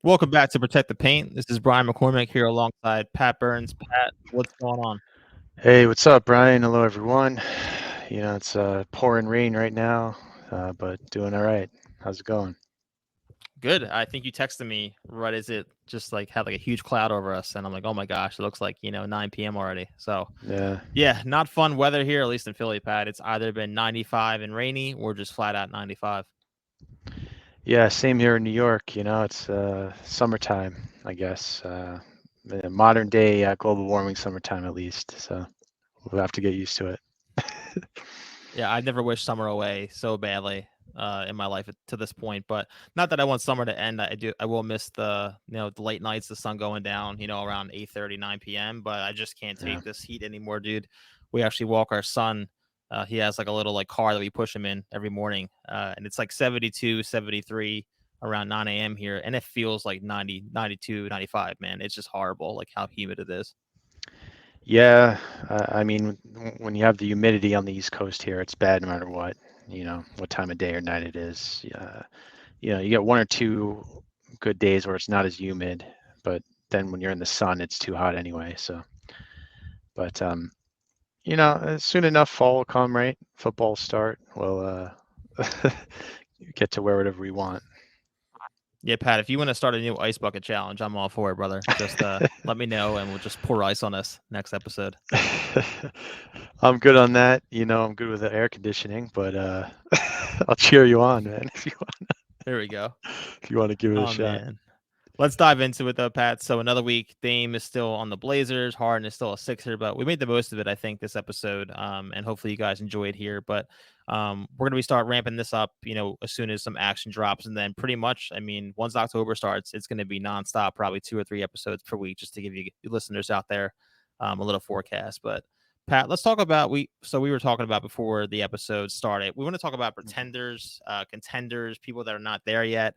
Welcome back to Protect the Paint. This is Brian McCormick here alongside Pat Burns. Pat, what's going on? Hey, what's up, Brian? Hello, everyone. It's pouring rain right now, but doing all right. How's it going? Good. I think you texted me right as it just like had like a huge cloud over us, and I'm like, oh my gosh, it looks like 9 p.m. already. So Yeah, yeah, not fun weather here, at least in Philly, Pat. It's either been 95 and rainy or just flat out 95. yeah, same here in New York. It's summertime, I guess. Modern day global warming summertime, at least. So we'll have to get used to it. Yeah, I never wished summer away so badly in my life to this point, but not that I want summer to end. I do. I will miss the late nights, the sun going down, around 8:30, 9 p.m. But I just can't Yeah, take this heat anymore, dude. We actually walk our son. He has like a little like car that we push him in every morning, and it's like 72, 73 around 9 a.m. here, and it feels like 90, 92, 95. Man, it's just horrible, like how humid it is. yeah. I mean, when you have the humidity on the East Coast here, it's bad no matter what. What time of day or night it is. You get one or two good days where it's not as humid, but then when you're in the sun, it's too hot anyway. So, but soon enough, fall will come, right? Football start. We'll get to wear whatever we want. Yeah, Pat, if you want to start a new ice bucket challenge, I'm all for it, brother. Just let me know and we'll just pour ice on us next episode. I'm good on that. I'm good with the air conditioning, but I'll cheer you on, man, There we go. if you want to give it a Oh shot. man. Let's dive into it though, Pat. So another week, Dame is still on the Blazers, Harden is still a Sixer, but we made the most of it, I think, this episode. And hopefully you guys enjoy it here. But we're gonna be start ramping this up, as soon as some action drops, and then pretty much, I mean, once October starts, it's gonna be nonstop, probably 2 or 3 episodes per week, just to give you listeners out there a little forecast. But Pat, let's talk about we were talking about before the episode started. We want to talk about Mhm. pretenders, contenders, people that are not there yet,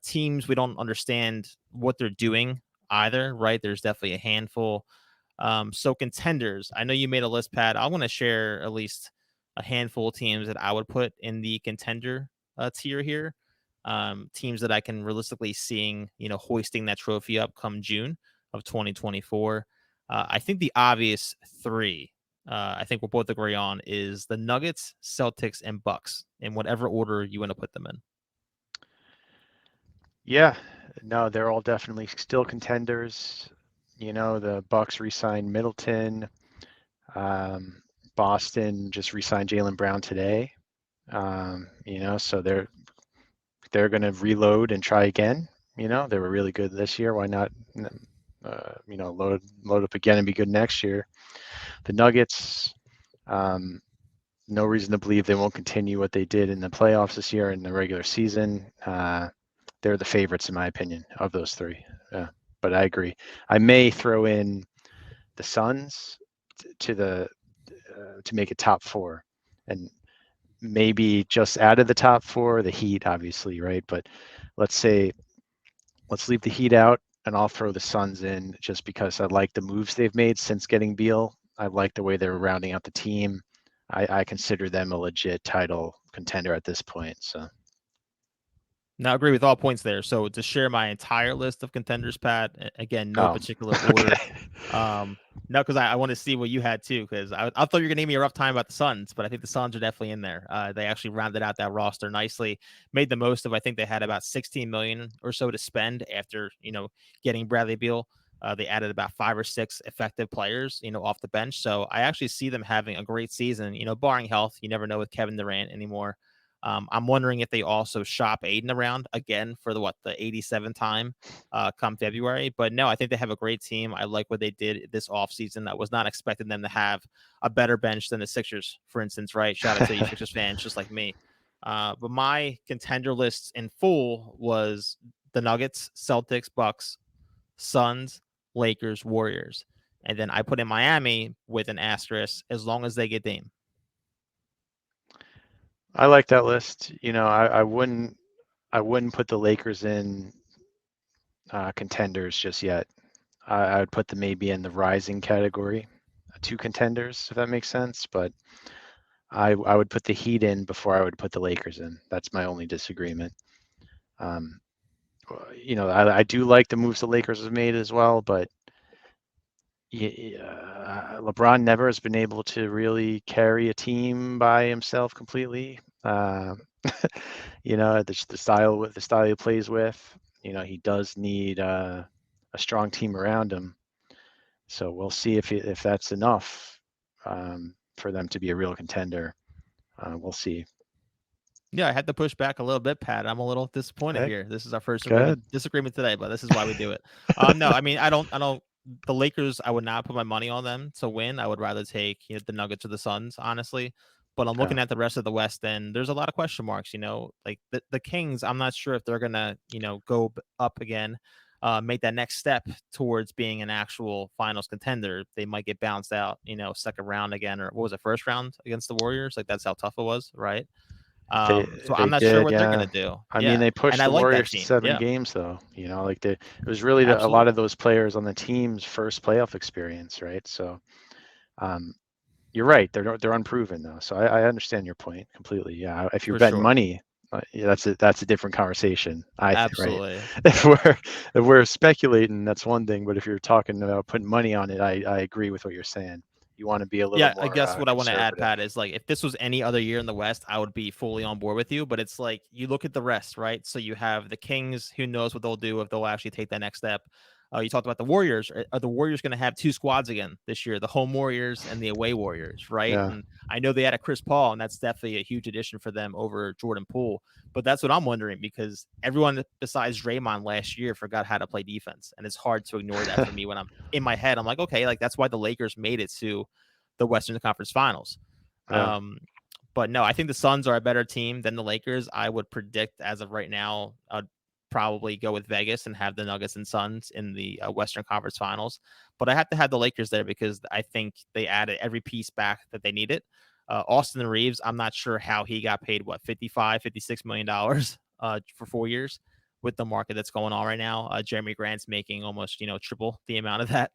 teams we don't understand what they're doing either, right? There's definitely a handful. So contenders, I know you made a list, Pat. I want to share at least a handful of teams that I would put in the contender tier here. Teams that I can realistically seeing, hoisting that trophy up come June of 2024. I think the obvious three, I think we'll both agree on, is the Nuggets, Celtics, and Bucks in whatever order you want to put them in. Yeah, no, they're all definitely still contenders. The Bucks re-signed Middleton. Um, Boston just re-signed Jaylen Brown today. So they're going to reload and try again. They were really good this year. Why not, load up again and be good next year? The Nuggets, um, no reason to believe they won't continue what they did in the playoffs this year in the regular season. They're the favorites in my opinion of those three. Yeah, but I agree. I may throw in the Suns to the to make it top four, and maybe just out of the top four, the Heat, obviously, right? But let's say let's leave the Heat out, and I'll throw the Suns in just because I like the moves they've made since getting Beal. I like the way they're rounding out the team. I consider them a legit title contender at this point. So Now, I agree with all points there. So to share my entire list of contenders, Pat, again, no oh, particular order. okay. Um, no, because I want to see what you had too. Because I thought you were gonna give me a rough time about the Suns, but I think the Suns are definitely in there. They actually rounded out that roster nicely, made the most of. I think they had about 16 million or so to spend after getting Bradley Beal. They added about 5 or 6 effective players, off the bench. So I actually see them having a great season. Barring health, you never know with Kevin Durant anymore. I'm wondering if they also shop Aiden around again for the 87th time come February. But no, I think they have a great team. I like what they did this offseason. I was not expecting them to have a better bench than the Sixers, for instance, right? Shout out to you Sixers fans just like me. But my contender list in full was the Nuggets, Celtics, Bucks, Suns, Lakers, Warriors. And then I put in Miami with an asterisk as long as they get Dame. I like that list. I wouldn't put the Lakers in contenders just yet. I would put them maybe in the rising category, two contenders, if that makes sense. But I would put the Heat in before I would put the Lakers in. That's my only disagreement. Um, I do like the moves the Lakers have made as well, but LeBron never has been able to really carry a team by himself completely. The style he plays with, he does need a strong team around him. So we'll see if that's enough for them to be a real contender. We'll see. Yeah, I had to push back a little bit, Pat. I'm a little disappointed Okay, here. This is our first good. disagreement today, but this is why we do it. No, I mean, I don't. The Lakers, I would not put my money on them to win. I would rather take the Nuggets or the Suns, honestly. But I'm Yeah. looking at the rest of the West, and there's a lot of question marks. Like the Kings, I'm not sure if they're gonna go up again, make that next step towards being an actual Finals contender. They might get bounced out, second round again, or what was it, first round against the Warriors? Like that's how tough it was, right? They So I'm they not sure did, what they're yeah. gonna do. I mean, Yeah, they and pushed I the like that Warriors to team. 7 games, though. It was really a lot of Absolutely. those players on the team's first playoff experience, right? So, um, you're right. They're unproven though. So I understand your point completely. Yeah, if you're For betting sure. money, yeah, that's a different conversation. I think, right? Absolutely. If we're speculating, that's one thing. But if you're talking about putting money on it, I agree with what you're saying. You want to be a little Yeah, I more guess what I want to add, conservative. Pat, is like if this was any other year in the West, I would be fully on board with you. But it's like you look at the rest, right? So you have the Kings, who knows what they'll do if they'll actually take that next step. You talked about the Warriors. Are the Warriors going to have two squads again this year? The home Warriors and the away Warriors, right? Yeah. And I know they had a Chris Paul, and that's definitely a huge addition for them over Jordan Poole. But that's what I'm wondering because everyone besides Draymond last year forgot how to play defense, and it's hard to ignore that for me when I'm in my head. I'm like, okay, like that's why the Lakers made it to the Western Conference Finals. Yeah. Um, but no, I think the Suns are a better team than the Lakers. I would predict as of right now, I'd probably go with Vegas and have the Nuggets and Suns in the Western Conference Finals. But I have to have the Lakers there because I think they added every piece back that they needed. Austin Reeves, I'm not sure how he got paid, what, $56 million for 4 years with the market that's going on right now. Jeremy Grant's making almost, triple the amount of that.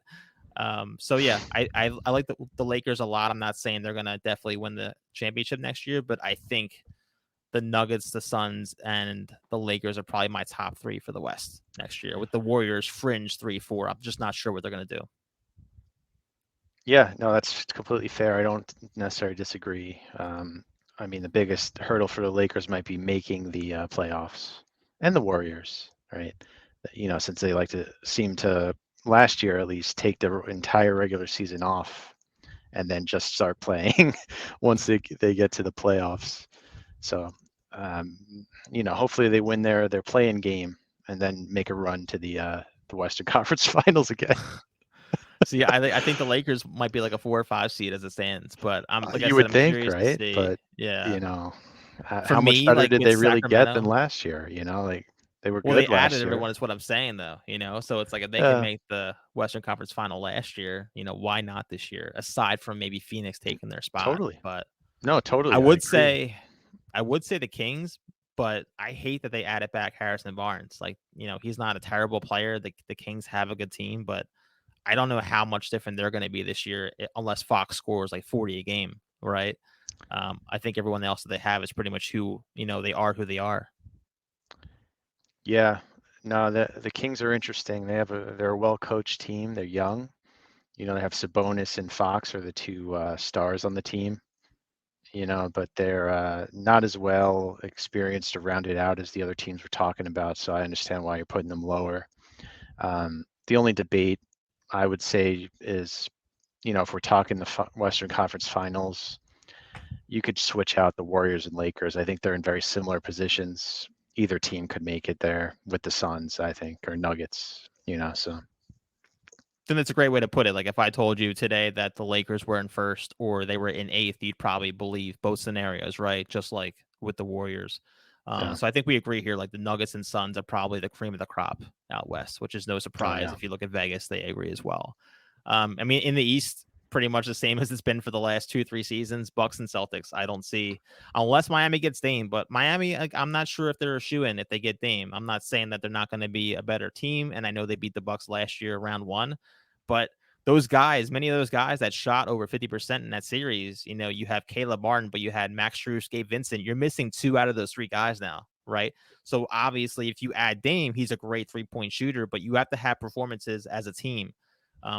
So yeah, I like the Lakers a lot. I'm not saying they're gonna definitely win the championship next year, but I think the Nuggets, the Suns, and the Lakers are probably my top three for the West next year. With the Warriors fringe 3-4, I'm just not sure what they're gonna do. Yeah, no, that's completely fair. I don't necessarily disagree. I mean, the biggest hurdle for the Lakers might be making the playoffs, and the Warriors, right? Since they like to seem to last year at least take the entire regular season off and then just start playing once they get to the playoffs. So, hopefully they win their play-in game and then make a run to the Western Conference Finals again. So yeah, I think the Lakers might be like a 4 or 5 seed as it stands, but I'm like I You said, would I'm think, curious to right? see. But Yeah, you know, for how much me, better like did with they really get than Sacramento, last year? Like they were well, they good added last year. everyone is what I'm saying though, So it's like if they could Yeah, make the Western Conference final last year, why not this year? Aside from maybe Phoenix taking their spot. totally. But No, I totally. I would agree. say I would say the Kings, but I hate that they added back Harrison Barnes. Like, he's not a terrible player. The Kings have a good team, but I don't know how much different they're going to be this year unless Fox scores like 40 a game, right? I think everyone else that they have is pretty much who, they are who they are. Yeah, no, the Kings are interesting. They're a well coached team. They're young. They have Sabonis and Fox are the two stars on the team. But they're not as well experienced or rounded out as the other teams we're talking about. So I understand why you're putting them lower. The only debate I would say is, if we're talking the Western Conference Finals, you could switch out the Warriors and Lakers. I think they're in very similar positions. Either team could make it there with the Suns, I think, or Nuggets. So Then that's a great way to put it. Like if I told you today that the Lakers were in first or they were in eighth, you'd probably believe both scenarios, right? Just like with the Warriors. yeah. So I think we agree here. Like the Nuggets and Suns are probably the cream of the crop out west, which is no Oh surprise. yeah. If you look at Vegas, they agree as well. I mean, in the East, pretty much the same as it's been for the last 2-3 seasons. Bucks and Celtics. I don't see unless Miami gets Dame, but Miami, I'm not sure if they're a shoe in if they get Dame. I'm not saying that they're not going to be a better team, and I know they beat the Bucks last year round one, but those guys, many of those guys that shot over 50% in that series, you have Caleb Martin, but you had Max Strus, Gabe Vincent. You're missing 2 out of those 3 guys now, right? So obviously, if you add Dame, he's a great 3-point shooter, but you have to have performances as a team.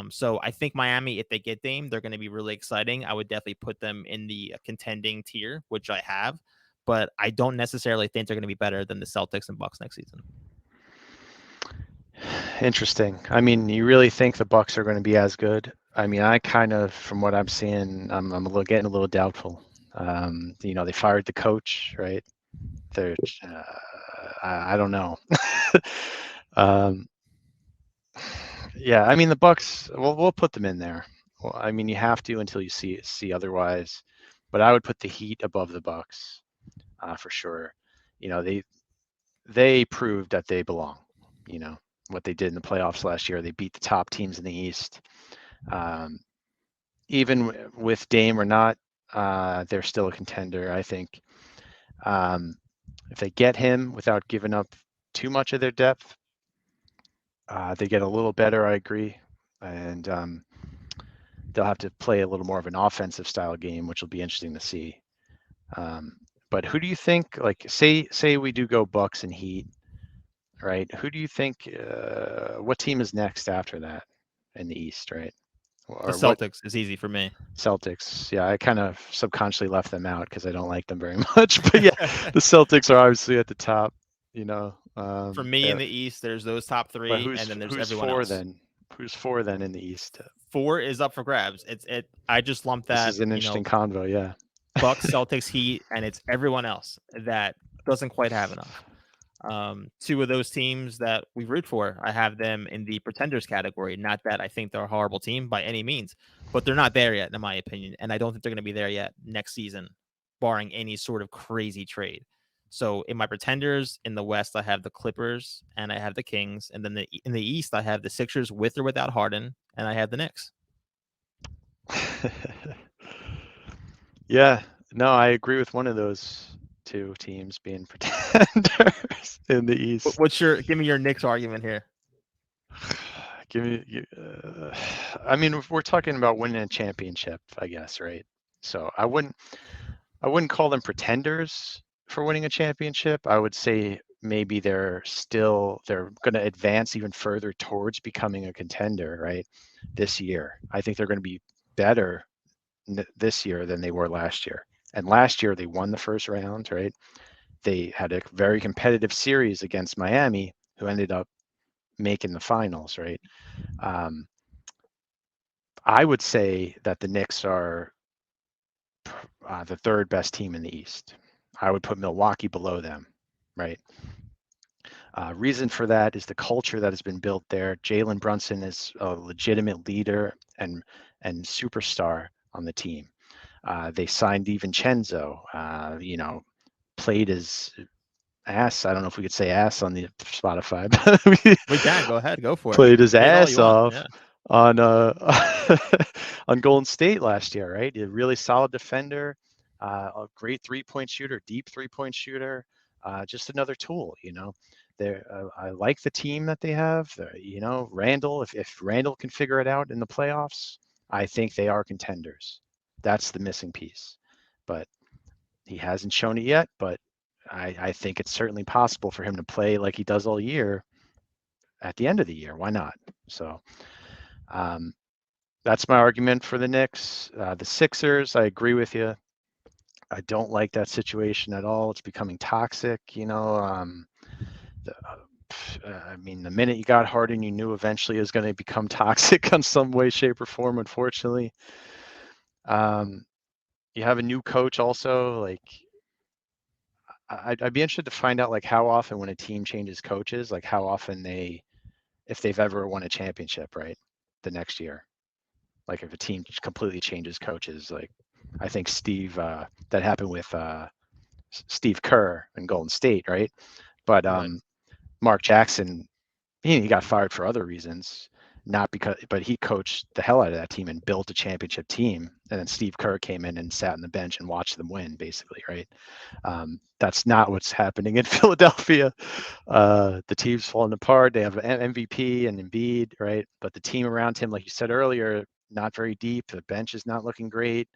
So I think Miami, if they get Dame, they're going to be really exciting. I would definitely put them in the contending tier, which I have, but I don't necessarily think they're going to be better than the Celtics and Bucks next season. Interesting. I mean, you really think the Bucks are going to be as good? I mean, I kind of, from what I'm seeing, I'm getting a little doubtful. They fired the coach, right? They're, I don't know. Yeah, I mean the Bucks. We'll put them in there. Well, I mean you have to until you see otherwise. But I would put the Heat above the Bucks for sure. They proved that they belong. What they did in the playoffs last year. They beat the top teams in the East. Even with Dame or not, they're still a contender. I think if they get him without giving up too much of their depth, they get a little better. I agree, and they'll have to play a little more of an offensive style game, which will be interesting to see. But who do you think? Like, say we do go Bucks and Heat, right? Who do you think? What team is next after that in the East, right? The Or what? Celtics is easy for me. Celtics. Yeah, I kind of subconsciously left them out because I don't like them very much. But yeah, the Celtics are obviously at the top. For me in the East, there's those top but three, and then there's who's everyone four else. then? Who's four then in the East? 4 is up for grabs. I just lump This that, is an interesting convo. Yeah. Bucks, Celtics, Heat, and it's everyone else that doesn't quite have enough. 2 of those teams that we root for, I have them in the pretenders category. Not that I think they're a horrible team by any means, but they're not there yet, in my opinion. And I don't think they're going to be there yet next season, barring any sort of crazy trade. So in my pretenders in the West, I have the Clippers and I have the Kings. And then in the East, I have the Sixers with or without Harden, and I have the Knicks. Yeah, no, I agree with one of those two teams being pretenders in the East. Give me your Knicks argument here? I mean, we're talking about winning a championship, I guess, right? So I wouldn't call them pretenders for winning a championship. I would say maybe they're going to advance even further towards becoming a contender, right? This year, I think they're going to be better this year than they were last year. And last year they won the first round, right? They had a very competitive series against Miami, who ended up making the finals, right? I would say that the Knicks are the third best team in the East. I would put Milwaukee below them, right? Reason for that is the culture that has been built there. Jaylen Brunson is a legitimate leader and superstar on the team. They signed DiVincenzo, played his ass. I don't know if we could say ass on the Spotify, but We can. Go ahead. Go for it. played his Say it all ass you want. off Yeah. on on Golden State last year, right? A really solid defender, a great 3-point shooter, deep 3-point shooter, just another tool, I like the team that they have. Randall, if Randall can figure it out in the playoffs, I think they are contenders. That's the missing piece. But he hasn't shown it yet, but I think it's certainly possible for him to play like he does all year at the end of the year. Why not? So that's my argument for the Knicks. The Sixers, I agree with you. I don't like that situation at all. It's becoming toxic. I mean, the minute you got Harden, you knew eventually it was going to become toxic on some way, shape, or form. Unfortunately, you have a new coach also. Like, I'd be interested to find out like how often when a team changes coaches, like how often if they've ever won a championship, right, the next year. Like if a team completely changes coaches, like I think that happened with Steve Kerr and Golden State, right? But Right. Mark Jackson, he got fired for other reasons, not because, but he coached the hell out of that team and built a championship team. And then Steve Kerr came in and sat on the bench and watched them win, basically, right? That's not what's happening in Philadelphia. The team's falling apart. They have an MVP and Embiid, right? But the team around him, like you said earlier, not very deep. The bench is not looking great.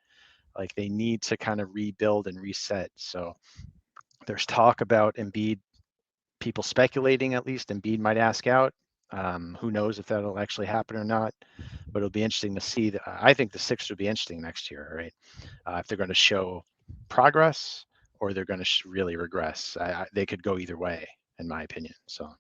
Like they need to kind of rebuild and reset. So There's talk about Embiid, people speculating at least Embiid might ask out. Who knows if that'll actually happen or not? But it'll be interesting to see. I think the Sixers will be interesting next year, right? If they're going to show progress or they're going to really regress. They could go either way, in my opinion. So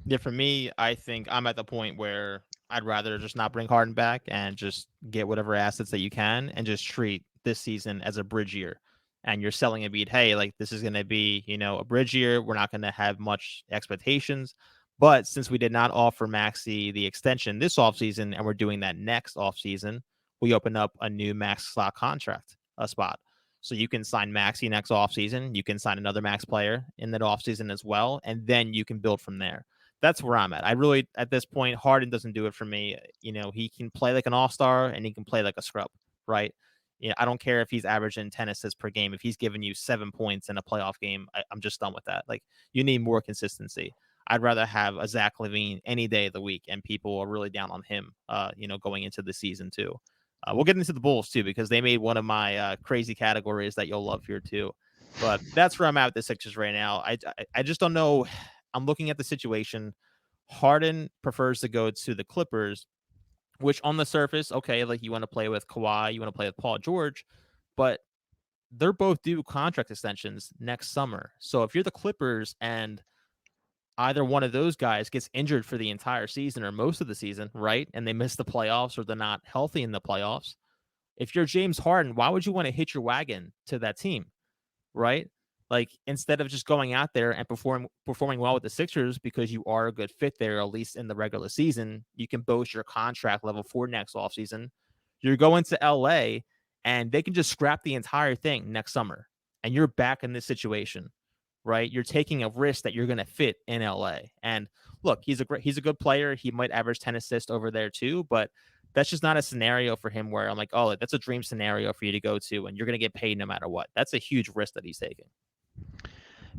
Yeah, for me, I think I'm at the point where I'd rather just not bring Harden back and just get whatever assets that you can and just treat this season as a bridge year. And you're selling a beat, hey, like this is going to be, a bridge year. We're not going to have much expectations. But since we did not offer Maxi the extension this offseason and we're doing that next offseason, we open up a new max slot contract, a spot. So you can sign Maxi next offseason. You can sign another max player in that offseason as well. And then you can build from there. That's where I'm at. I really, at this point, Harden doesn't do it for me. He can play like an all-star and he can play like a scrub, right? I don't care if he's averaging 10 assists per game. If he's giving you 7 points in a playoff game, I'm just done with that. Like, you need more consistency. I'd rather have a Zach LaVine any day of the week, and people are really down on him, going into the season too. We'll get into the Bulls too, because they made one of my crazy categories that you'll love here too. But that's where I'm at with the Sixers right now. I just don't know. I'm looking at the situation. Harden prefers to go to the Clippers, which on the surface, okay, like you want to play with Kawhi, you want to play with Paul George, but they're both due contract extensions next summer. So if you're the Clippers and either one of those guys gets injured for the entire season or most of the season, right, and they miss the playoffs or they're not healthy in the playoffs, if you're James Harden, why would you want to hitch your wagon to that team? Right? Like instead of just going out there and performing well with the Sixers because you are a good fit there, at least in the regular season, you can boast your contract level for next offseason. You're going to LA and they can just scrap the entire thing next summer. And you're back in this situation, right? You're taking a risk that you're going to fit in LA. And look, he's a good player. He might average 10 assists over there too, but that's just not a scenario for him where I'm like, oh, that's a dream scenario for you to go to and you're going to get paid no matter what. That's a huge risk that he's taking.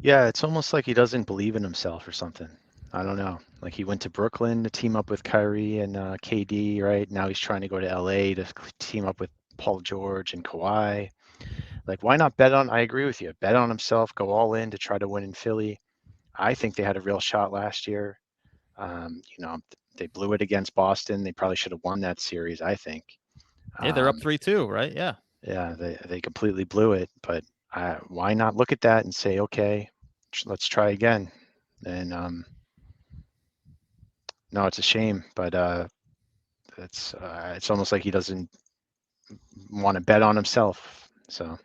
yeah, it's almost like he doesn't believe in himself or something. I don't know. Like he went to Brooklyn to team up with Kyrie and KD, right? Now he's trying to go to LA to team up with Paul George and Kawhi. Like, why not bet on? I agree with you. Bet on himself. Go all in to try to win in Philly. I think they had a real shot last year. They blew it against Boston. They probably should have won that series, I think. Yeah, they're up 3-2, right? Yeah. Yeah, they completely blew it. But why not look at that and say, okay, let's try again? And no, it's a shame, but it's almost like he doesn't want to bet on himself. So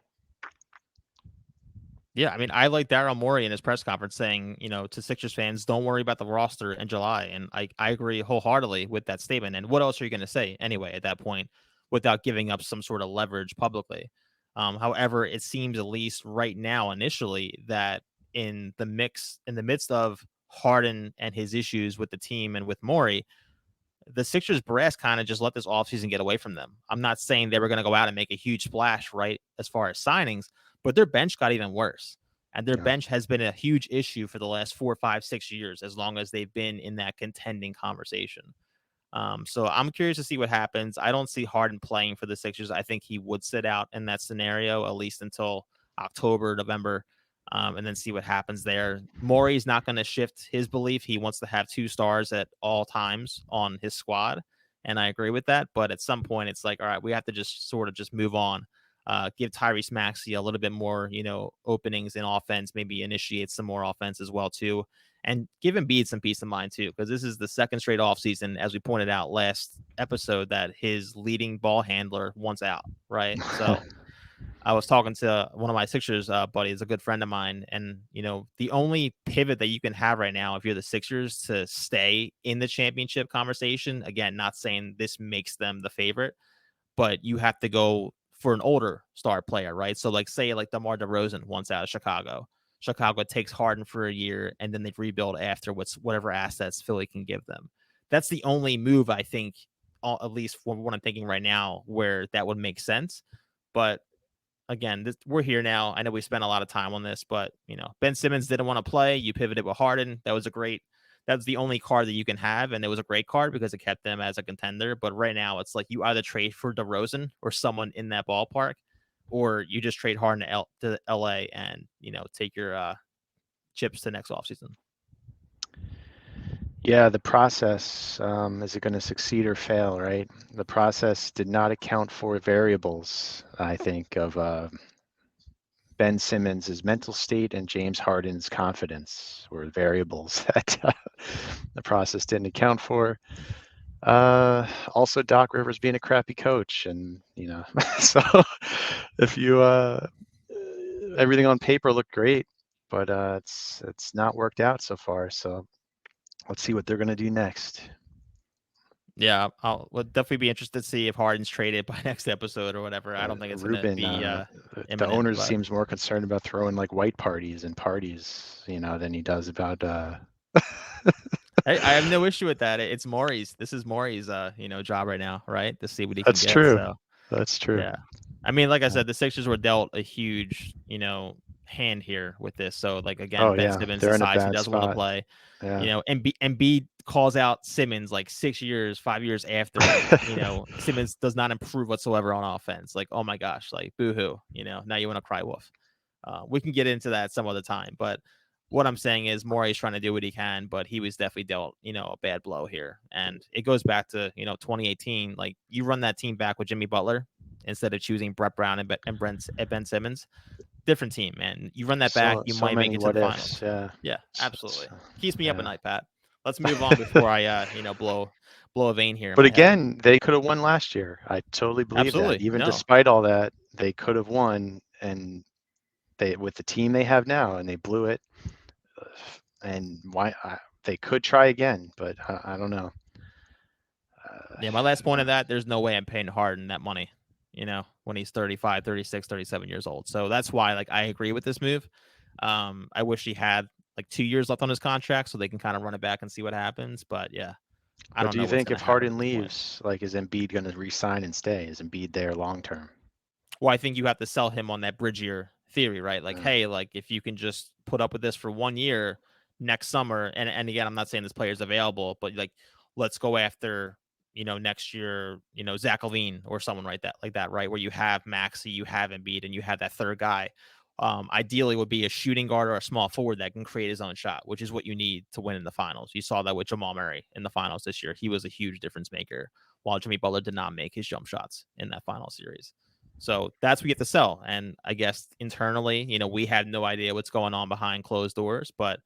Yeah, I mean, I like Daryl Morey in his press conference saying, to Sixers fans, don't worry about the roster in July. And I agree wholeheartedly with that statement. And what else are you going to say anyway at that point without giving up some sort of leverage publicly? However, it seems at least right now, initially, that in the midst of Harden and his issues with the team and with Morey, the Sixers brass kind of just let this offseason get away from them. I'm not saying they were going to go out and make a huge splash, right, as far as signings, but their bench got even worse. And their bench has been a huge issue for the last 4, 5, 6 years, as long as they've been in that contending conversation. So I'm curious to see what happens. I don't see Harden playing for the Sixers. I think he would sit out in that scenario, at least until October, November, and then see what happens there. Morey's not going to shift his belief. He wants to have 2 stars at all times on his squad, and I agree with that. But at some point, it's like, all right, we have to just sort of just move on. Give Tyrese Maxey a little bit more, openings in offense, maybe initiate some more offense as well, too. And give Embiid some peace of mind, too, because this is the second straight offseason, as we pointed out last episode, that his leading ball handler wants out, right? So I was talking to one of my Sixers buddies, a good friend of mine, and, the only pivot that you can have right now if you're the Sixers to stay in the championship conversation, again, not saying this makes them the favorite, but you have to go for an older star player, right? So like say like DeMar DeRozan wants out of Chicago. Chicago takes Harden for a year and then they rebuild after whatever assets Philly can give them. That's the only move I think, at least for what I'm thinking right now, where that would make sense. But again, we're here now. I know we spent a lot of time on this, but Ben Simmons didn't want to play. You pivoted with Harden. That's the only card that you can have, and it was a great card because it kept them as a contender. But right now, it's like you either trade for DeRozan or someone in that ballpark, or you just trade Harden to LA and take your chips to next offseason. Yeah, the process, is it going to succeed or fail, right? The process did not account for variables, I think, of Ben Simmons' mental state and James Harden's confidence were variables that the process didn't account for. Also, Doc Rivers being a crappy coach, and so if you everything on paper looked great, but it's not worked out so far. So let's see what they're going to do next. Yeah, we'll definitely be interested to see if Harden's traded by next episode or whatever. I don't think it's going to be The imminent. owner But seems more concerned about throwing like white parties and parties, than he does about. I have no issue with that. It's Maury's. This is Maury's, job right now, right? To see what he can That's get. true. So That's true. yeah, I mean, like I said, the Sixers were dealt a huge, hand here with this. So like again, Oh Ben yeah, Simmons they're in a decides he bad doesn't want to spot. play. Yeah. Embiid calls out Simmons like 5 years after, Simmons does not improve whatsoever on offense. Like, oh my gosh, like boo-hoo, now you want to cry wolf. We can get into that some other time, but what I'm saying is Morey's trying to do what he can, but he was definitely dealt, a bad blow here. And it goes back to, 2018. Like you run that team back with Jimmy Butler instead of choosing Brett Brown and Ben Simmons. Different team, man. You run that back, you So might make many it to what the ifs. finals. Yeah. Yeah, absolutely. Keeps me up at Yeah. night, Pat. Let's move on before I, blow a vein here in But my head. again, they could have won last year. I totally believe that. Absolutely. Even No. despite all that, they could have won, and they with the team they have now, and they blew it. And they could try again, but I don't know. Yeah, my last point of that, there's no way I'm paying Harden that money, when he's 35, 36, 37 years old. So that's why, like, I agree with this move. I wish he had like 2 years left on his contract so they can kind of run it back and see what happens. But yeah, I But don't do know you what's think going if to happen Harden at this point. leaves, like, is Embiid going to re-sign and stay? Is Embiid there long term? Well, I think you have to sell him on that bridge year theory, right? Like, Yeah. hey, like if you can just put up with this for 1 year next summer, and again, I'm not saying this player is available, but like let's go after, next year, Zach LaVine or someone like that, right? Where you have Maxey, you have Embiid, and you have that third guy. Ideally would be a shooting guard or a small forward that can create his own shot, which is what you need to win in the finals. You saw that with Jamal Murray in the finals this year. He was a huge difference maker, while Jimmy Butler did not make his jump shots in that final series. So that's what we get to sell. And I guess internally, we have no idea what's going on behind closed doors. But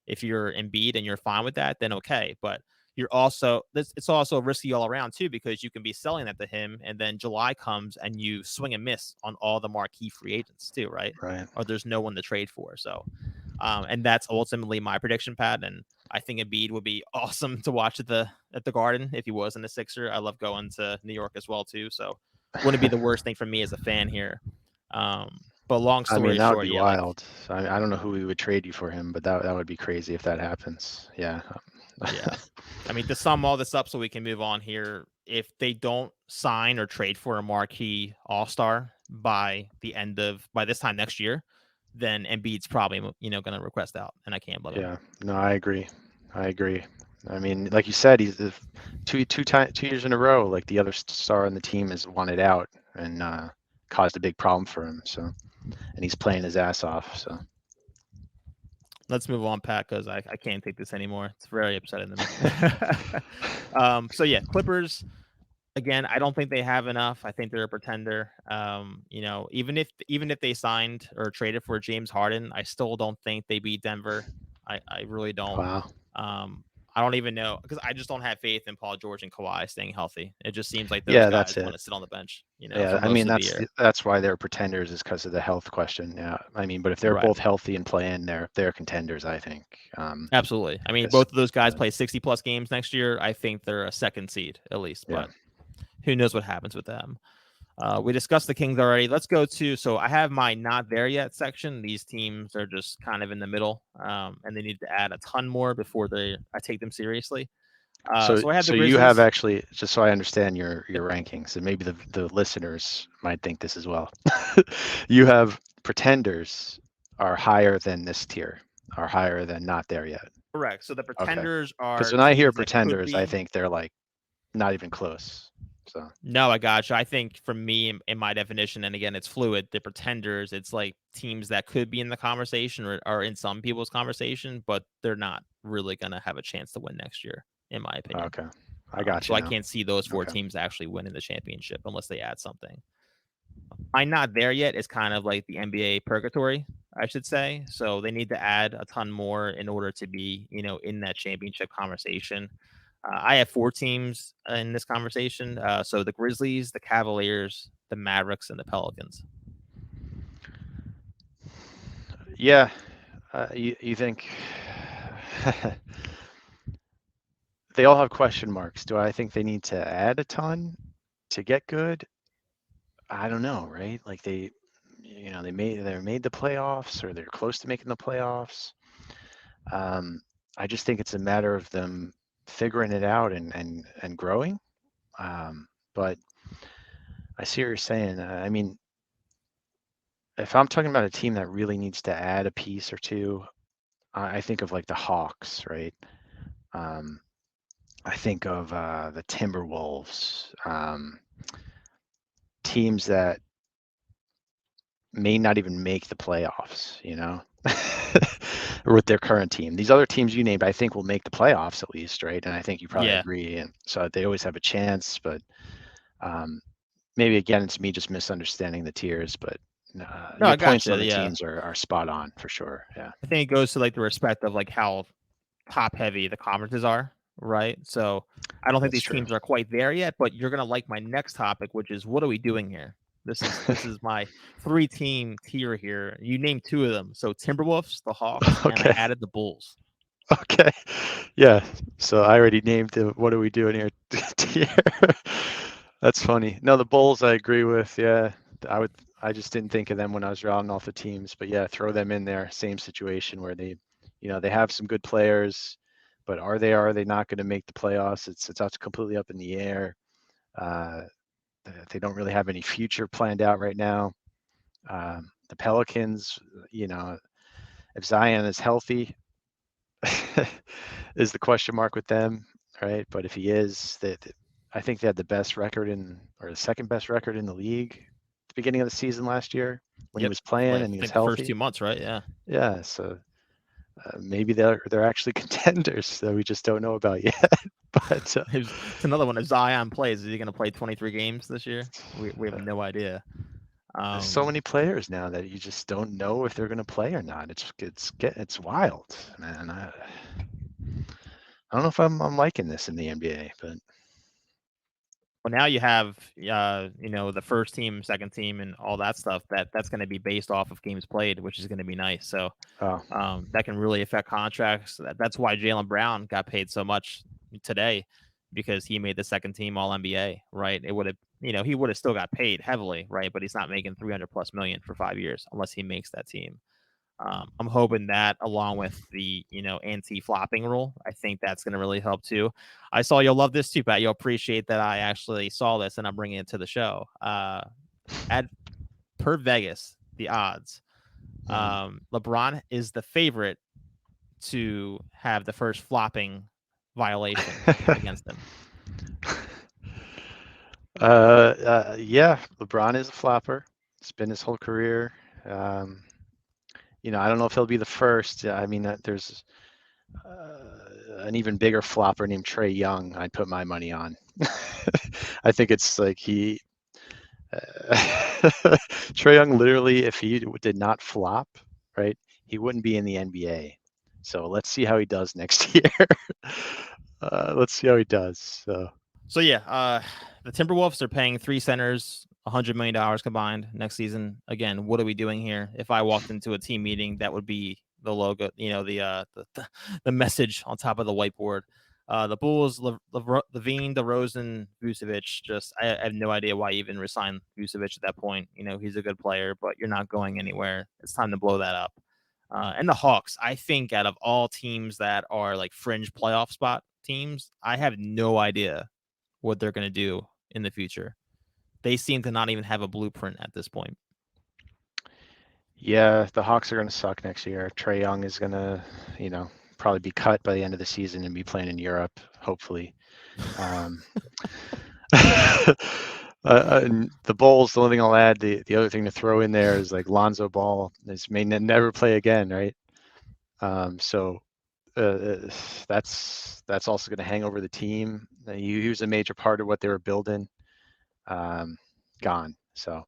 if you're Embiid and you're fine with that, then okay. But it's also risky all around too, because you can be selling that to him, and then July comes and you swing and miss on all the marquee free agents too, right? Right. Or there's no one to trade for. So, and that's ultimately my prediction, Pat. And I think Embiid would be awesome to watch at the Garden if he was in the Sixer. I love going to New York as well too. So wouldn't be the worst thing for me as a fan here. But long story that would short, be yeah, wild. I don't know who we would trade you for him, but that would be crazy if that happens. Yeah. Yeah. I mean, to sum all this up so we can move on here, if they don't sign or trade for a marquee all-star by this time next year, then Embiid's probably, going to request out, and I can't blame him. Yeah. No, I agree. I mean, like you said, he's two years in a row, like the other star on the team has wanted out and caused a big problem for him. So, and he's playing his ass off. So let's move on, Pat, because I can't take this anymore. It's very upsetting to me. So yeah, Clippers. Again, I don't think they have enough. I think they're a pretender. Even if they signed or traded for James Harden, I still don't think they beat Denver. I really don't. wow. I don't even know, because I just don't have faith in Paul George and Kawhi staying healthy. It just seems like those Yeah, guys that's want it. to sit on the bench. Yeah, for I most mean of the year. that's why they're pretenders, is because of the health question. Yeah, I mean, but if they're Right. both healthy and playing, they're contenders, I think. Absolutely. I mean, both of those guys play 60+ games next year. I think they're a second seed at least, but who knows what happens with them. We discussed the Kings already. Let's go to, so I have my not there yet section. These teams are just kind of in the middle, and they need to add a ton more before I take them seriously. So I have the Grizzlies. You have actually, just so I understand your rankings, and maybe the listeners might think this as well. You have pretenders are higher than this tier, are higher than not there yet. Correct. So the pretenders are, because when I hear teams that could pretenders, I be, think they're like not even close. So No, I gotcha. I think for me, in my definition, and again, it's fluid. The pretenders, it's like teams that could be in the conversation or are in some people's conversation, but they're not really going to have a chance to win next year, in my opinion. okay, I got So you I now. can't see those four Okay. teams actually winning the championship unless they add something. I'm not there yet. It's kind of like the NBA purgatory, I should say. So they need to add a ton more in order to be, in that championship conversation. I have four teams in this conversation. So the Grizzlies, the Cavaliers, the Mavericks, and the Pelicans. Yeah, you think they all have question marks. Do I think they need to add a ton to get good? I don't know, right? Like they're made the playoffs or they're close to making the playoffs. Um, I just think it's a matter of them figuring it out and growing. But I see what you're saying. I mean, if I'm talking about a team that really needs to add a piece or two, I think of like the Hawks, right? Um, I think of the Timberwolves, teams that may not even make the playoffs, or with their current team. These other teams you named, I think, will make the playoffs at least, right? And I think you probably Yeah. agree. And so they always have a chance, but maybe again, it's me just misunderstanding the tiers, but No, your I points gotcha. on the Yeah. teams are spot on for sure. Yeah, I think it goes to like the respect of like how top heavy the conferences are, right? So I don't think that's these true. teams are quite there yet, but you're gonna like my next topic, which is what are we doing here? This is my 3-team tier here. You named two of them. So Timberwolves, the Hawks, and I Okay. added the Bulls. Okay. Yeah. So I already named the what are we doing here tier. That's funny. No, the Bulls I agree with. Yeah. I just didn't think of them when I was rounding off the teams, but yeah, throw them in there. Same situation where they have some good players, but are they not going to make the playoffs? It's completely up in the air. Uh, they don't really have any future planned out right now. The Pelicans, if Zion is healthy, is the question mark with them, right? But if he is, I think they had the best record or the second best record in the league at the beginning of the season last year when he Yep. was For playing like, and I he was think the first healthy. 2 months, right? Yeah. Yeah, so maybe they're actually contenders that we just don't know about yet. But It's another one. If Zion plays, is he going to play 23 games this year? We have no idea. there's so many players now that you just don't know if they're going to play or not. It's wild, man. I don't know if I'm liking this in the NBA, but Well, now you have, the first team, second team, and all that stuff. That's going to be based off of games played, which is going to be nice. So oh, that can really affect contracts. That's why Jaylen Brown got paid so much today, because he made the second team All NBA. Right? It would have, he would have still got paid heavily, right? But he's not making 300 plus million for 5 years unless he makes that team. I'm hoping that, along with the anti-flopping rule, I think that's going to really help too. I saw you'll love this too, Pat. You'll appreciate that I actually saw this and I'm bringing it to the show. At per Vegas, the odds, LeBron is the favorite to have the first flopping violation against him. Yeah, LeBron is a flopper. It's been his whole career. I don't know if he'll be the first. I mean, there's an even bigger flopper named Trey Young. I'd put my money on. I think it's like Trey Young literally, if he did not flop, right, he wouldn't be in the NBA. So let's see how he does next year. Let's see how he does. So yeah, the Timberwolves are paying 3 centers $100 million combined next season. Again, what are we doing here? If I walked into a team meeting, that would be the logo, the message on top of the whiteboard. The Bulls, Levine, DeRozan, Vucevic. I have no idea why you even resign Vucevic at that point. He's a good player, but you're not going anywhere. It's time to blow that up. And the Hawks, I think out of all teams that are like fringe playoff spot teams, I have no idea what they're going to do in the future. They seem to not even have a blueprint at this point. Yeah, the Hawks are going to suck next year. Trey Young is going to, probably be cut by the end of the season and be playing in Europe, hopefully. And the Bulls, the only thing I'll add, the other thing to throw in there is like Lonzo Ball may never play again, right? So that's also going to hang over the team. He was a major part of what they were building. Gone. So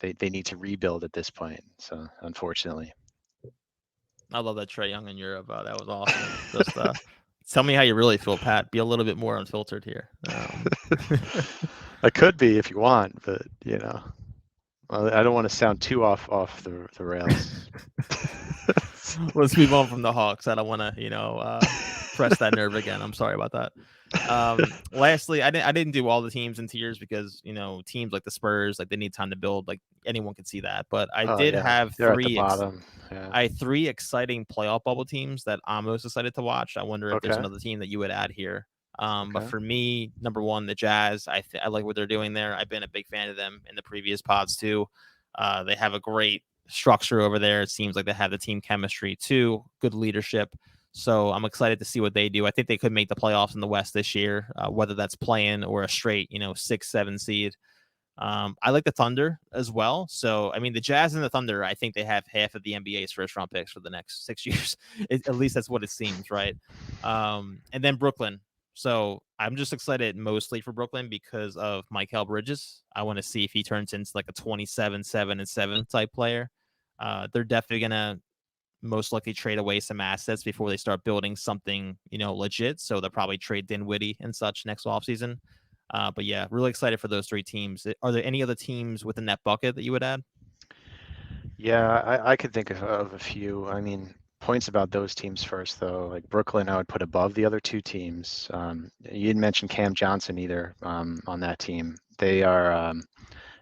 they need to rebuild at this point. So unfortunately. I love that Trae Young in Europe. That was awesome. Just tell me how you really feel, Pat. Be a little bit more unfiltered here. I could be if you want, but I don't want to sound too off the rails. Let's move on from the Hawks. I don't want to, press that nerve again. I'm sorry about that. Lastly, I didn't do all the teams in tiers because teams like the Spurs, like they need time to build. Like anyone can see that, but I did have they're at the three. bottom. Yeah. I had three exciting playoff bubble teams that I'm most excited to watch. I wonder if there's Okay. another team that you would add here. But Okay. for me, number one, the Jazz. I like what they're doing there. I've been a big fan of them in the previous pods too. They have a great structure over there. It seems like they have the team chemistry too, good leadership. So I'm excited to see what they do. I think they could make the playoffs in the West this year, whether that's playing or a straight, 6-7 seed. I like the Thunder as well. So, I mean, the Jazz and the Thunder, I think they have half of the NBA's first round picks for the next 6 years. At least that's what it seems, right? And then Brooklyn. So I'm just excited mostly for Brooklyn because of Mikal Bridges. I want to see if he turns into like a 27, 7, and 7 type player. They're definitely going to most likely trade away some assets before they start building something, legit. So they'll probably trade Dinwiddie and such next offseason. But yeah, really excited for those three teams. Are there any other teams within that bucket that you would add? Yeah, I could think of a few. I mean, points about those teams first, though. Like Brooklyn, I would put above the other two teams. You didn't mention Cam Johnson either on that team. They are,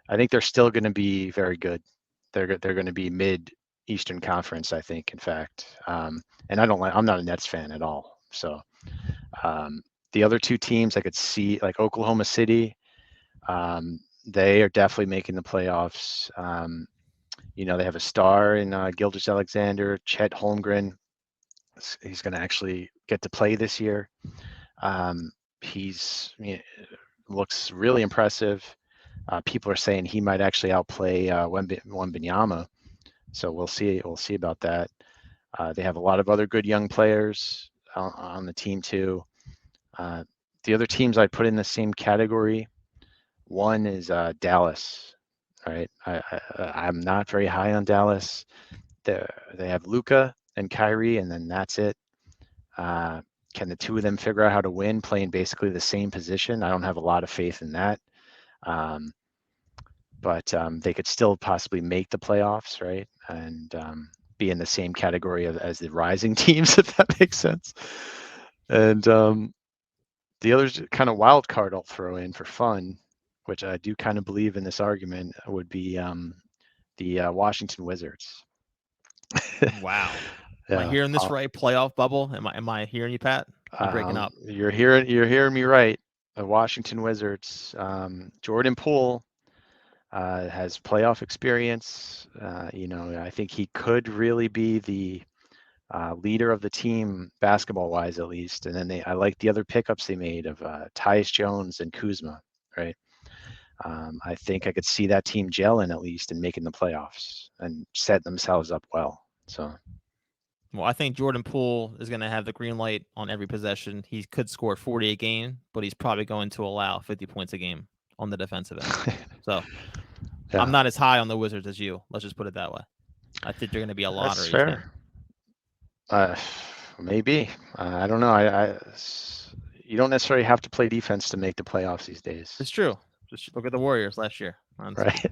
I think they're still going to be very good. They're going to be mid Eastern Conference, I think. In fact, and I'm not a Nets fan at all. So the other two teams I could see, like Oklahoma City, they are definitely making the playoffs. They have a star in Gilgeous-Alexander, Chet Holmgren. He's going to actually get to play this year. He's looks really impressive. People are saying he might actually outplay Wembanyama, so we'll see. We'll see about that. They have a lot of other good young players on the team too. The other teams I put in the same category. One is Dallas. All right, I'm not very high on Dallas. They have Luka and Kyrie, and then that's it. Can the two of them figure out how to win, playing basically the same position? I don't have a lot of faith in that. But they could still possibly make the playoffs, right? And be in the same category as the rising teams, if that makes sense. And the other kind of wild card I'll throw in for fun, which I do kind of believe in this argument, would be the Washington Wizards. Wow. Am I Yeah, hearing this right? Playoff bubble? Am I hearing you, Pat? You're breaking up. you're hearing me right. The Washington Wizards, Jordan Poole has playoff experience. I think he could really be the leader of the team, basketball-wise at least. And then I like the other pickups they made of Tyus Jones and Kuzma, right? I think I could see that team gelling at least and making the playoffs and set themselves up well. So. Well, I think Jordan Poole is going to have the green light on every possession. He could score 40 a game, but he's probably going to allow 50 points a game on the defensive end. So Yeah. I'm not as high on the Wizards as you. Let's just put it that way. I think they're going to be a lottery team. Maybe. I don't know. You don't necessarily have to play defense to make the playoffs these days. It's true. Just look at the Warriors last year. Right.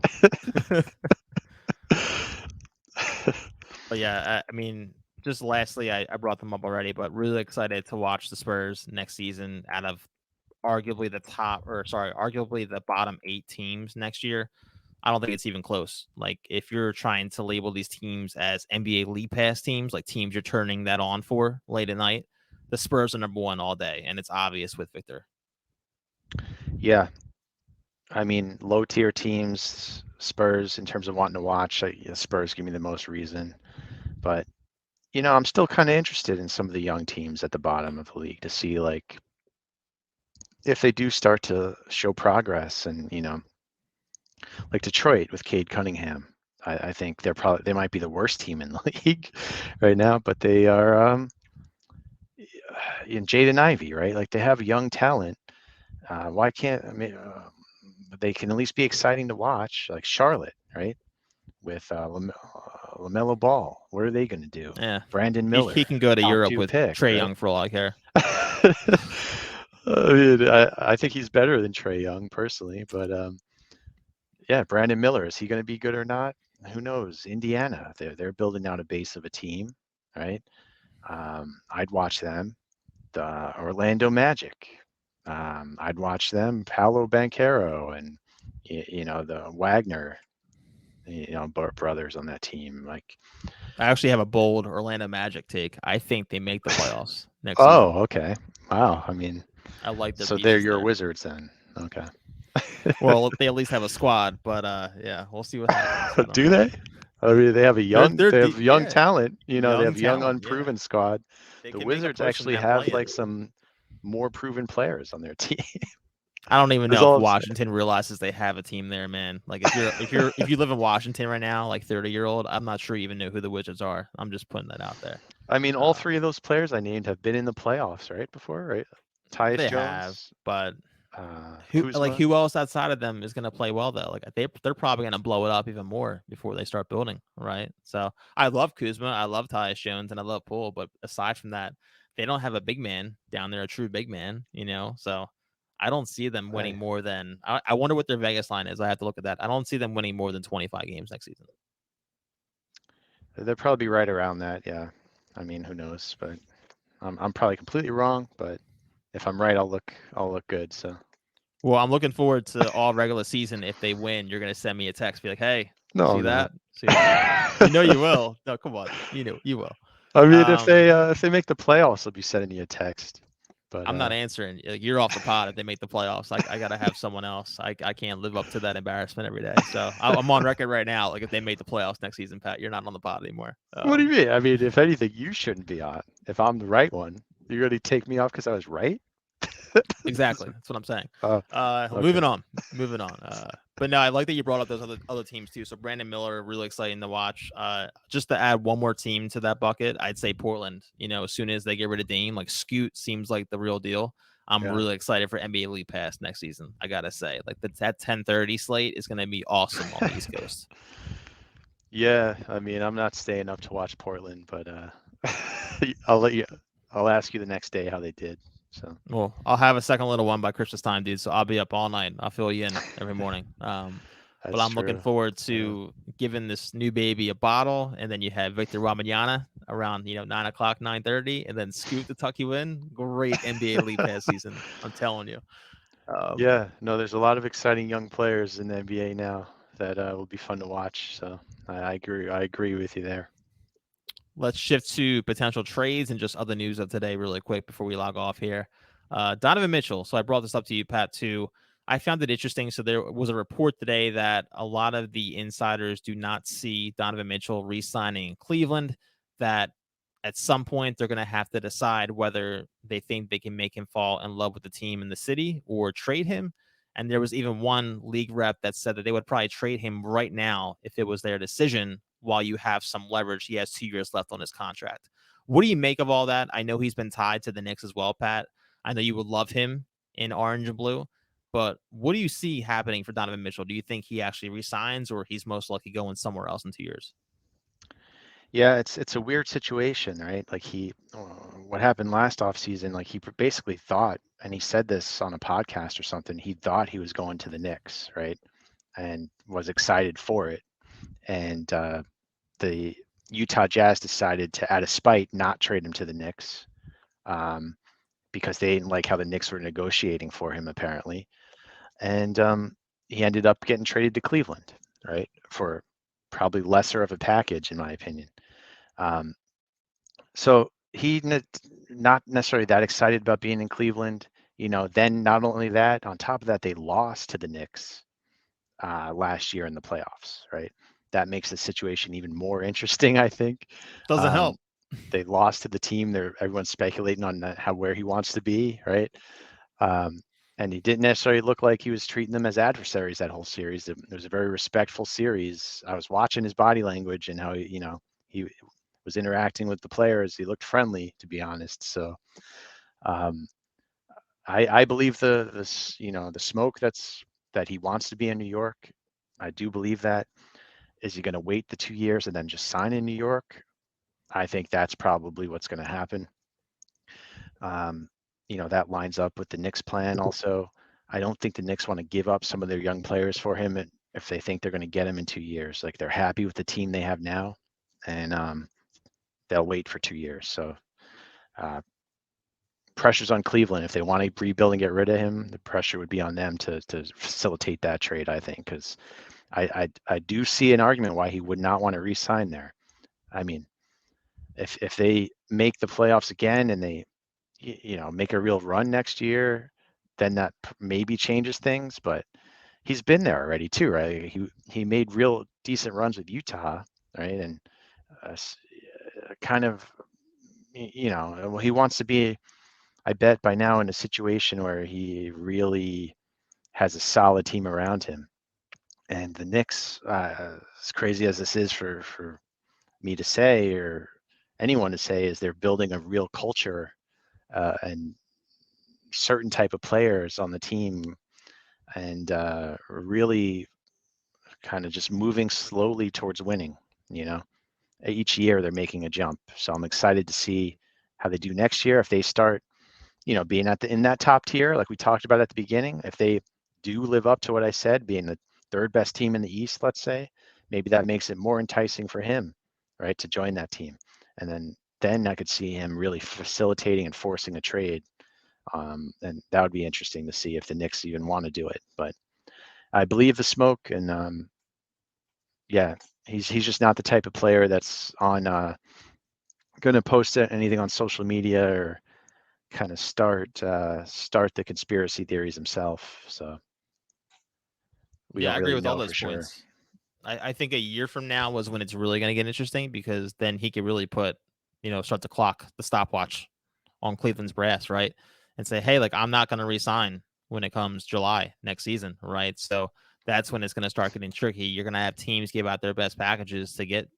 But yeah, I mean, just lastly, I brought them up already, but really excited to watch the Spurs next season out of arguably the bottom 8 teams next year. I don't think it's even close. Like, if you're trying to label these teams as NBA League Pass teams, like teams you're turning that on for late at night, the Spurs are number one all day, and it's obvious with Victor. Yeah. I mean, low tier teams, Spurs, in terms of wanting to watch, Spurs give me the most reason. But, I'm still kind of interested in some of the young teams at the bottom of the league to see, like, if they do start to show progress, and like Detroit with Cade Cunningham, I think they might be the worst team in the league right now, but they are in Jaden Ivey, right? Like they have young talent. Why can't I mean? They can at least be exciting to watch, like Charlotte, right? With LaMelo Ball, what are they going to do? Yeah, Brandon he Miller, can go to top Europe 2 with pick, Trey right? Young for all I care. I mean, I think he's better than Trey Young personally, but yeah, Brandon Miller, is he going to be good or not? Who knows? Indiana, they're building out a base of a team, right? I'd watch them. The Orlando Magic, I'd watch them. Paolo Banchero and the Wagner, brothers on that team. Like, I actually have a bold Orlando Magic take. I think they make the playoffs next season. oh, okay, wow. I mean, I like their so they're pieces your there. Wizards then. Okay. Well, they at least have a squad, but yeah, we'll see what happens. I don't Do know. they? I mean, they have young Yeah, talent. They young have young talent. Yeah, unproven squad. they The can make a Wizards push and actually then have play it. like some more proven players on their team. I don't even That's know if all I'm saying. Washington realizes they have a team there, man. Like if you live in Washington right now, like 30-year-old, I'm not sure you even know who the Wizards are. I'm just putting that out there. I mean, all three of those players I named have been in the playoffs, right? Before, right? Tyus They have, Jones, but Kuzma. who else outside of them is going to play well though? Like they're probably going to blow it up even more before they start building, right? So I love Kuzma, I love Tyus Jones, and I love Poole, but aside from that, they don't have a big man down there, a true big man, So I don't see them winning Right. more than. I wonder what their Vegas line is. I have to look at that. I don't see them winning more than 25 games next season. They'll probably be right around that. Yeah. I mean, who knows? But I'm probably completely wrong. But if I'm right, I'll look good. So. Well, I'm looking forward to all regular season. If they win, you're gonna send me a text, be like, "Hey, No, see I'm not. that? See that? You know you will. No, come on, you know you will." I mean, Um, if they make the playoffs, I'll be sending you a text. But I'm not answering. Like, you're off the pot if they make the playoffs. I gotta have someone else. I can't live up to that embarrassment every day. So I'm on record right now. Like if they made the playoffs next season, Pat, you're not on the pot anymore. what do you mean? I mean, if anything, you shouldn't be on. If I'm the right one, you're going to take me off because I was right? Exactly. That's what I'm saying. Oh, Moving okay. on. Moving on. But no, I like that you brought up those other teams too. So Brandon Miller, really exciting to watch. Just to add one more team to that bucket, I'd say Portland. As soon as they get rid of Dame, like Scoot seems like the real deal. I'm Yeah. really excited for NBA League Pass next season. I gotta say, like that 10:30 slate is gonna be awesome on the East Coast. Yeah, I mean, I'm not staying up to watch Portland, but I'll let you. I'll ask you the next day how they did. So Well, I'll have a second little one by Christmas time, dude. So I'll be up all night. I'll fill you in every morning. But that's I'm looking true. forward Yeah. to giving this new baby a bottle, and then you have Victor Wembanyama around 9 o'clock, 9:30, and then Scoot to tuck you in. Great NBA League Pass season, I'm telling you. Yeah, no, there's a lot of exciting young players in the NBA now that will be fun to watch. So I agree. I agree with you there. Let's shift to potential trades and just other news of today, really quick before we log off here. Donovan Mitchell. So I brought this up to you, Pat, too. I found it interesting. So there was a report today that a lot of the insiders do not see Donovan Mitchell re-signing in Cleveland, that at some point they're going to have to decide whether they think they can make him fall in love with the team in the city or trade him. And there was even one league rep that said that they would probably trade him right now if it was their decision, while you have some leverage. He has 2 years left on his contract. What do you make of all that? I know he's been tied to the Knicks as well, Pat. I know you would love him in orange and blue, but what do you see happening for Donovan Mitchell? Do you think he actually resigns, or he's most likely going somewhere else in 2 years? Yeah, it's a weird situation, right? Like what happened last offseason, like he basically thought, and he said this on a podcast or something, he thought he was going to the Knicks, right? And was excited for it. And the Utah Jazz decided to, out of spite, not trade him to the Knicks because they didn't like how the Knicks were negotiating for him, apparently. And he ended up getting traded to Cleveland, right? For probably lesser of a package, in my opinion. So he not necessarily that excited about being in Cleveland. Then not only that, on top of that, they lost to the Knicks last year in the playoffs, right? That makes the situation even more interesting, I think. Doesn't help. They lost to the team. Everyone's speculating on where he wants to be, right? And he didn't necessarily look like he was treating them as adversaries that whole series. It was a very respectful series. I was watching his body language and how he was interacting with the players. He looked friendly, to be honest. So um, I believe the smoke that he wants to be in New York. I do believe that. Is he going to wait the 2 years and then just sign in New York? I think that's probably what's going to happen. That lines up with the Knicks plan also. I don't think the Knicks want to give up some of their young players for him if they think they're going to get him in 2 years. Like they're happy with the team they have now, and they'll wait for 2 years. So uh, pressure's on Cleveland. If they want to rebuild and get rid of him, the pressure would be on them to facilitate that trade, I think, because I do see an argument why he would not want to re-sign there. I mean, if they make the playoffs again and they make a real run next year, then that maybe changes things. But he's been there already too, right? He made real decent runs with Utah, right? And kind of, he wants to be, I bet by now, in a situation where he really has a solid team around him. And the Knicks, as crazy as this is for me to say or anyone to say, is they're building a real culture and certain type of players on the team, and really kind of just moving slowly towards winning. Each year they're making a jump. So I'm excited to see how they do next year. If they start, being in that top tier, like we talked about at the beginning, if they do live up to what I said, being the third best team in the East, let's say, maybe that makes it more enticing for him, right, to join that team. And then I could see him really facilitating and forcing a trade. And that would be interesting to see if the Knicks even want to do it. But I believe the smoke, and yeah, he's just not the type of player that's on going to post anything on social media or kind of start the conspiracy theories himself. So we Yeah, don't I agree really with all know those for sure. points. I think a year from now was when it's really going to get interesting because then he could really start the stopwatch on Cleveland's brass, right? And say, hey, like I'm not going to resign when it comes July next season, right? So that's when it's going to start getting tricky. You're going to have teams give out their best packages to get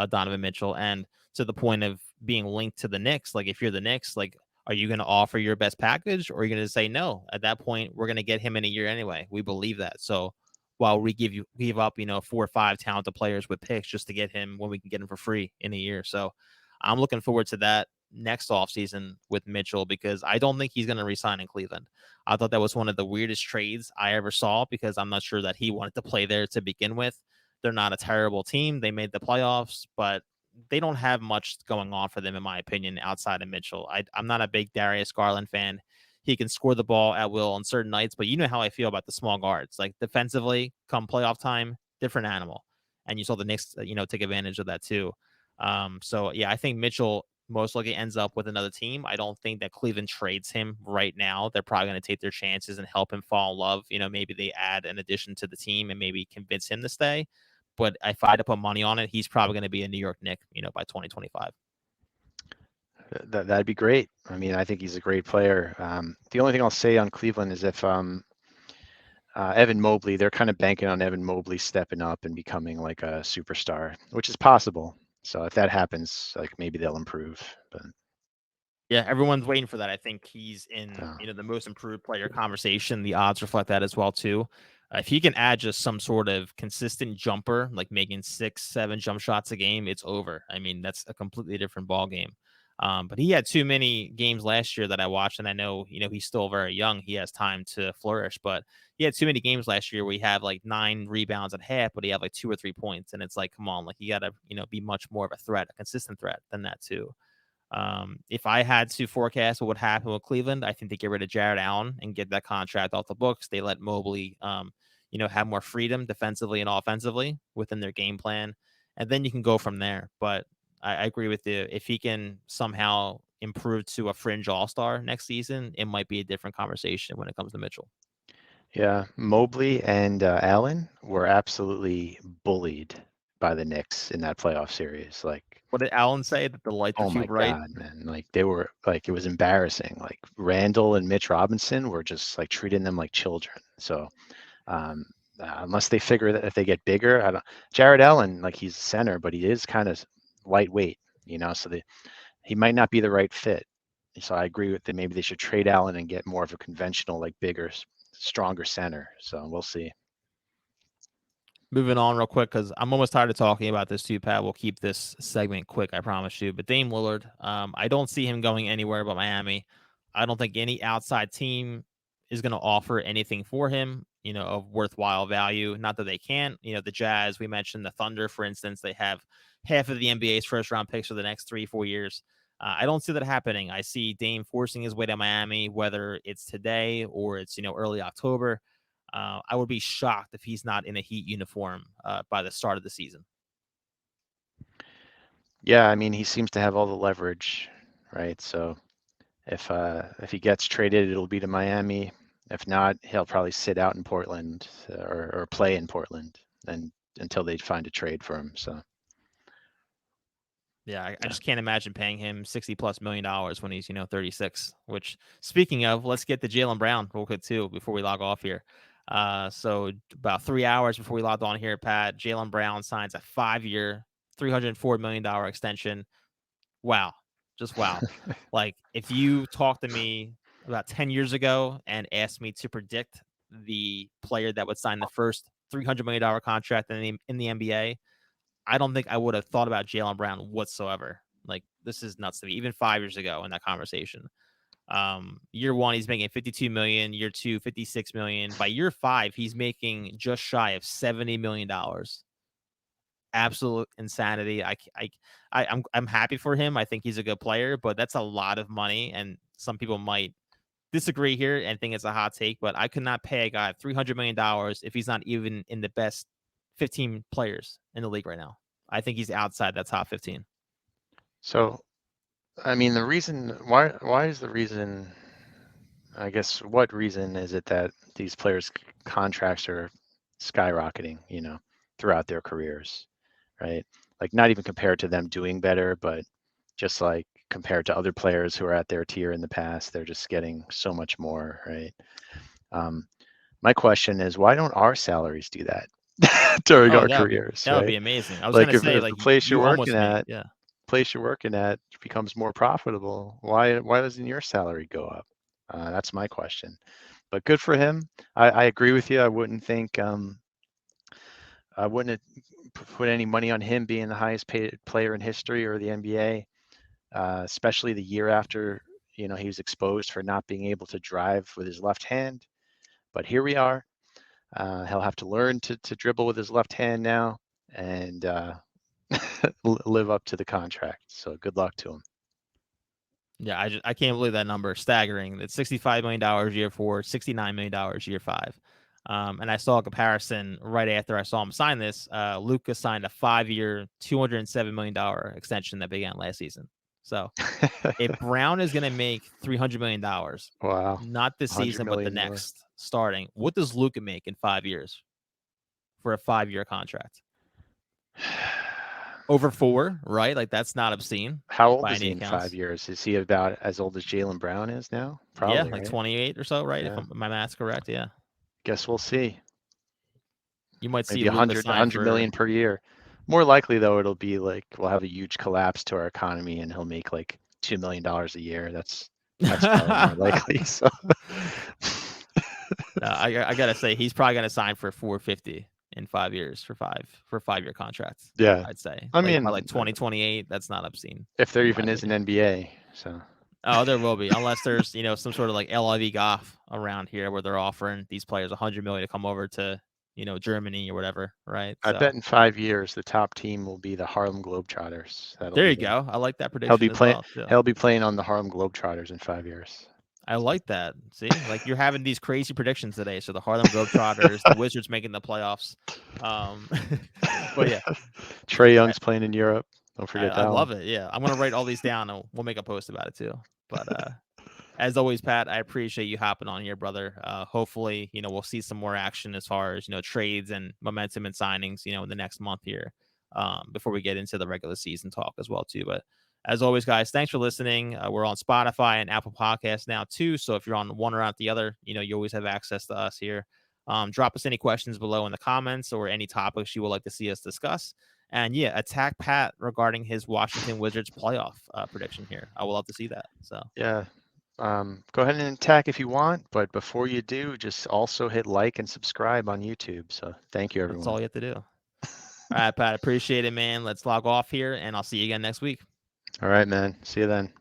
Donovan Mitchell, and to the point of being linked to the Knicks. Like if you're the Knicks, like are you going to offer your best package, or are you going to say no? At that point, we're going to get him in a year anyway. We believe that. So while we give up 4 or 5 talented players with picks just to get him when we can get him for free in a year. So I'm looking forward to that next offseason with Mitchell because I don't think he's going to resign in Cleveland. I thought that was one of the weirdest trades I ever saw because I'm not sure that he wanted to play there to begin with. They're not a terrible team. They made the playoffs, but they don't have much going on for them, in my opinion, outside of Mitchell. I'm not a big Darius Garland fan. He can score the ball at will on certain nights, but you know how I feel about the small guards. Like defensively, come playoff time, different animal. And you saw the Knicks, take advantage of that too. So yeah, I think Mitchell most likely ends up with another team. I don't think that Cleveland trades him right now. They're probably going to take their chances and help him fall in love. Maybe they add an addition to the team and maybe convince him to stay. But if I had to put money on it, he's probably going to be a New York Knick, by 2025. That'd be great. I mean, I think he's a great player. The only thing I'll say on Cleveland is if Evan Mobley, they're kind of banking on Evan Mobley stepping up and becoming like a superstar, which is possible. So if that happens, like maybe they'll improve. But Yeah, everyone's waiting for that. I think he's in, uh, the most improved player conversation. The odds reflect that as well too. If he can add just some sort of consistent jumper, like making 6, 7 jump shots a game, it's over. I mean, that's a completely different ball game. But he had too many games last year that I watched, and I know, he's still very young. He has time to flourish, but he had too many games last year where he had like 9 rebounds at half, but he had like 2 or 3 points, and it's like, come on, like you got to, be much more of a threat, a consistent threat than that too. If I had to forecast what would happen with Cleveland, I think they get rid of Jared Allen and get that contract off the books. They let Mobley, have more freedom defensively and offensively within their game plan, and then you can go from there. But I agree with you. If he can somehow improve to a fringe all-star next season, it might be a different conversation when it comes to Mitchell. yeah, Mobley and Allen were absolutely bullied by the Knicks in that playoff series. Like, What did Allen say? That the lights were oh too my bright? God, man. Like they were like, it was embarrassing. Like Randall and Mitch Robinson were just like treating them like children. So um, unless they figure that if they get bigger, I don't. Jared Allen, like he's center, but he is kind of lightweight, so he might not be the right fit. So I agree with that. Maybe they should trade Allen and get more of a conventional, like bigger, stronger center. So we'll see. Moving on real quick because I'm almost tired of talking about this too, Pat. We'll keep this segment quick, I promise you. But Dame Lillard, I don't see him going anywhere but Miami. I don't think any outside team is going to offer anything for him, of worthwhile value. Not that they can't. The Jazz, we mentioned the Thunder, for instance, they have half of the NBA's first round picks for the next 3-4 years. I don't see that happening. I see Dame forcing his way to Miami, whether it's today or it's, early October. I would be shocked if he's not in a Heat uniform by the start of the season. Yeah, I mean, he seems to have all the leverage, right? So if he gets traded, it'll be to Miami. If not, he'll probably sit out in Portland or play in Portland and until they find a trade for him. So yeah, I just can't imagine paying him $60+ million when he's 36. Which, speaking of, let's get to Jaylen Brown real quick too before we log off here. So about 3 hours before we logged on here, Pat, Jaylen Brown signs a 5-year, $304 million extension. Wow. Just wow. Like, if you talked to me about 10 years ago and asked me to predict the player that would sign the first $300 million contract in the NBA, I don't think I would have thought about Jaylen Brown whatsoever. Like, this is nuts to me. Even 5 years ago in that conversation. Year one, he's making 52 million. Year two, 56 million. By year 5, he's making just shy of $70 million. Absolute insanity. I'm happy for him. I think he's a good player, but that's a lot of money. And some people might disagree here and think it's a hot take, but I could not pay a guy $300 million if he's not even in the best 15 players in the league right now. I think he's outside that top 15. So, I mean, the reason why is the reason? I guess what reason is it that these players' contracts are skyrocketing, throughout their careers, right? Like not even compared to them doing better, but just like compared to other players who are at their tier in the past, they're just getting so much more, right? My question is, why don't our salaries do that during our careers, that would be right? amazing. I was Like gonna say, if like, the place you're you working almost made, at yeah. becomes more profitable, why doesn't your salary go up? That's my question. But good for him. I agree with you. I wouldn't put any money on him being the highest paid player in history or the NBA, especially the year after he was exposed for not being able to drive with his left hand. But here we are. He'll have to learn to dribble with his left hand now and live up to the contract. So good luck to him. Yeah, I can't believe that number. Staggering. It's $65 million year 4, $69 million year 5. And I saw a comparison right after I saw him sign this. Luka signed a 5-year, $207 million extension that began last season. So if Brown is going to make $300 million, wow, not this season, but the next more. starting, what does Luka make in 5 years for a 5-year contract? Over 4, right? Like, that's not obscene. How old by is any he in accounts. 5 years? Is he about as old as Jaylen Brown is now? Yeah, Probably, like right? 28 or so, right? Yeah. If my math's correct, yeah. Guess we'll see. You might see Maybe Luka sign 100 for million per year. More likely though, it'll be like we'll have a huge collapse to our economy and he'll make like $2 million a year. That's probably more likely. So I gotta say he's probably gonna sign for 450 in 5 years for 5-year contracts. yeah, I'd say. I Like, by mean, 2028, that's not obscene. if there In my even is an opinion. NBA, so Oh, there will be, unless there's some sort of like LIV golf around here where they're offering these players 100 million to come over to Germany or whatever, right? I So bet in 5 years the top team will be the Harlem Globetrotters. there you go. I like that prediction as well. Too. He'll be playing on the Harlem Globetrotters in 5 years. I like that. See, like you're having these crazy predictions today. So the Harlem Globetrotters, the Wizards making the playoffs. But yeah, Trae Young's playing in Europe. Don't forget I that love one. it. Yeah, I'm gonna write all these down and we'll make a post about it too. But as always, Pat, I appreciate you hopping on here, brother. Hopefully, we'll see some more action as far as trades and momentum and signings, in the next month here. before we get into the regular season talk as well too. But as always, guys, thanks for listening. We're on Spotify and Apple Podcasts now too. So if you're on one or out the other, you always have access to us here. Drop us any questions below in the comments or any topics you would like to see us discuss. And yeah, attack Pat regarding his Washington Wizards playoff prediction here. I will love to see that. So yeah, go ahead and attack if you want, but before you do, just also hit like and subscribe on YouTube. So thank you, everyone. that's all you have to do. All right, Pat, appreciate it, man. Let's log off here, and I'll see you again next week. All right, man. See you then.